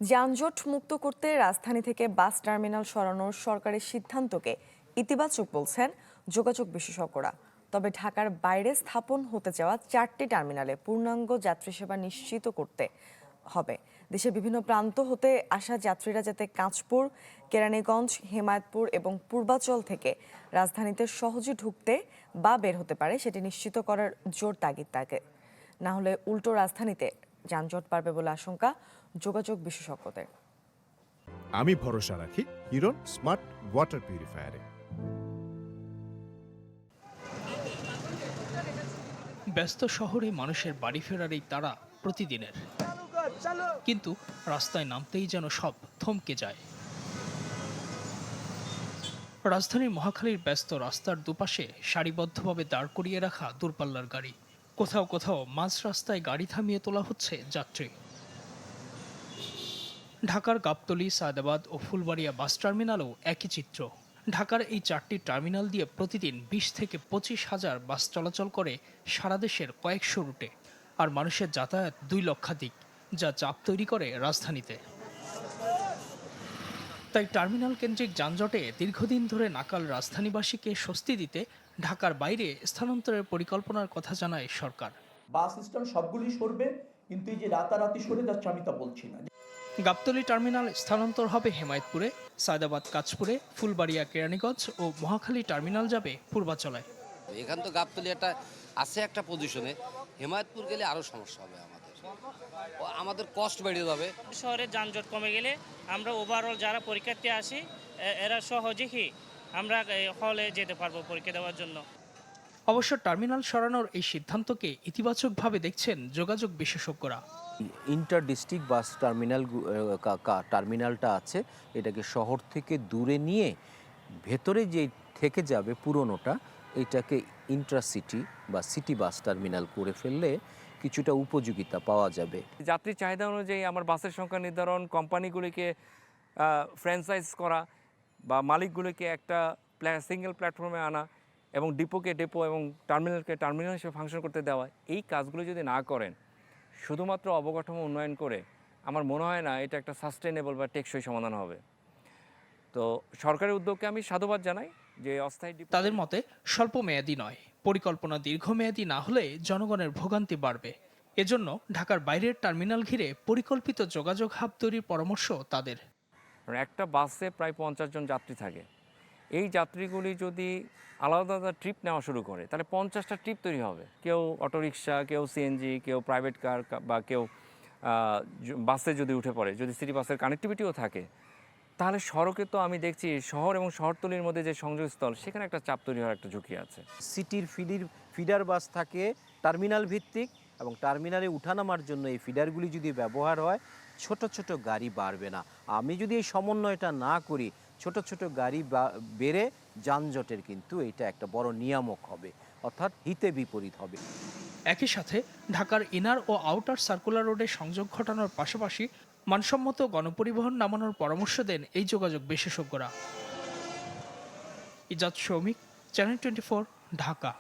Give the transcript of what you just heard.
যানজট মুক্ত করতে রাজধানী থেকে বাস টার্মিনাল সরানোর সরকারের সিদ্ধান্তকে ইতিবাচক বলছেন যোগাযোগ বিশেষজ্ঞরা। তবে ঢাকার বাইরে স্থাপন হতে যাওয়া 4টি টার্মিনালে পূর্ণাঙ্গ যাত্রী সেবা নিশ্চিত করতে হবে। দেশের বিভিন্ন প্রান্ত হতে আসা যাত্রীরা যাতে কাঁচপুর, কেরানীগঞ্জ, হেমায়েতপুর এবং পূর্বাচল থেকে রাজধানীতে সহজে ঢুকতে বা বের হতে পারে সেটি নিশ্চিত করার জোর তাগিদ থাকে। না হলে উল্টো রাজধানীতে যানজট বাড়বে বলে আশঙ্কা যোগাযোগ বিশেষজ্ঞদের। আমি ভরসা রাখি হিরন স্মার্ট ওয়াটার পিউরিফায়ারে। ব্যস্ত শহরে মানুষের বাড়ি ফেরার এই তাড়া প্রতিদিনের, কিন্তু রাস্তায় নামতেই যেন সব থমকে যায়। রাজধানীর মহাখালীর ব্যস্ত রাস্তার দুপাশে সারিবদ্ধভাবে দাঁড় করিয়ে রাখা দূরপাল্লার গাড়ি, কোথাও কোথাও মাঝ রাস্তায় গাড়ি থামিয়ে তোলা হচ্ছে যাত্রী। ঢাকার গাবতলী, সায়দাবাদ ও ফুলবাড়িয়া বাস টার্মিনালেও একই চিত্র। ঢাকার এই 4টি টার্মিনাল দিয়ে প্রতিদিন 20 থেকে 25 হাজার বাস চলাচল করে সারা দেশের কয়েকশো রুটে, আর মানুষের যাতায়াত 2 লক্ষাধিক, যা চাপ তৈরি করে রাজধানীতে। তাই টার্মিনাল কেন্দ্রিক যানজটে দীর্ঘদিন ধরে নাকাল রাজধানীবাসীকে স্বস্তি দিতে ঢাকার বাইরে স্থানান্তরের পরিকল্পনার কথা জানায় সরকার। বাস স্ট্যান্ড সবগুলি সরবে, কিন্তু এই যে রাতারাতি সরে যাচ্ছে আমি তা বলছি না। গাবতলী টার্মিনাল স্থানান্তর হবে হেমায়েতপুরে, সায়দাবাদ কাঁচপুরে, ফুলবাড়িয়া কেরানীগঞ্জ ও মহাখালী টার্মিনাল যাবে পূর্বাচলায়। এখান তো গাবতলী আছে একটা পজিশনে, হেমায়েতপুর গেলে আরও সমস্যা হবে, আমাদের কষ্ট বেড়ে যাবে। শহরের যানজট কমে গেলে আমরা ওভারঅল যারা পরীক্ষার্থী আসি এরা সহজেই আমরা হলে যেতে পারবো পরীক্ষা দেওয়ার জন্য। অবশ্য টার্মিনাল সরানোর এই সিদ্ধান্তকে ইতিবাচকভাবে দেখছেন যোগাযোগ বিশেষজ্ঞরা। ইন্টার ডিস্ট্রিক্ট বাস টার্মিনালটা আছে, এটাকে শহর থেকে দূরে নিয়ে ভেতরে যে থেকে যাবে পুরনোটা, এটাকে ইন্ট্রাসিটি বা সিটি বাস টার্মিনাল করে ফেললে কিছুটা উপযোগিতা পাওয়া যাবে। যাত্রীর চাহিদা অনুযায়ী আমার বাসের সংখ্যা নির্ধারণ, কোম্পানিগুলিকে ফ্র্যাঞ্চাইজ করা বা মালিকগুলিকে একটা সিঙ্গেল প্ল্যাটফর্মে আনা এবং ডিপোকে ডিপো এবং টার্মিনালকে টার্মিনাল হিসেবে ফাংশন করতে দেওয়া, এই কাজগুলো যদি না করেন শুধুমাত্র অবকাঠামো উন্নয়ন করে, আমার মনে হয় না এটা একটা সাস্টেনেবল বা টেকসই সমাধান হবে। তো সরকারের উদ্যোগকে আমি সাধুবাদ জানাই যে অস্থায়ী তাদের মতে স্বল্প মেয়াদী নয়, পরিকল্পনা দীর্ঘমেয়াদী না হলে জনগণের ভোগান্তি বাড়বে। এজন্য ঢাকার বাইরের টার্মিনাল ঘিরে পরিকল্পিত যোগাযোগ হাব তৈরির পরামর্শ তাদের। একটা বাসে প্রায় 50 জন যাত্রী থাকে, এই যাত্রীগুলি যদি আলাদা আলাদা ট্রিপ নেওয়া শুরু করে তাহলে 50টা ট্রিপ তৈরি হবে। কেউ অটোরিকশা, কেউ সিএনজি, কেউ প্রাইভেট কার বা কেউ বাসে যদি উঠে পড়ে, যদি সিটি বাসের কানেক্টিভিটিও থাকে, তাহলে সড়কে তো আমি দেখছি শহর এবং শহরতলির মধ্যে যে সংযোগস্থল, সেখানে একটা চাপ তৈরি হওয়ার একটা ঝুঁকি আছে। সিটির ফিডার বাস থাকে টার্মিনাল ভিত্তিক, এবং টার্মিনালে উঠানামার জন্য এই ফিডারগুলি যদি ব্যবহার হয়, ছোট ছোট গাড়ি বাড়বে না। আমি যদি এই সমন্বয়টা না করি, ছোট ছোট গাড়ি বেড়ে যানজটের কিন্তু এটা একটা বড় নিয়ামক হবে, অর্থাৎ হিতে বিপরীত হবে। একই সাথে ঢাকার ইনার ও আউটার সার্কুলার রোডে সংযোগ ঘটানোর পাশাপাশি মানসম্মত গণপরিবহন নামানোর পরামর্শ দেন এই যোগাযোগ বিশেষজ্ঞরা। ইজাজ শৌমিক, চ্যানেল 24, ঢাকা।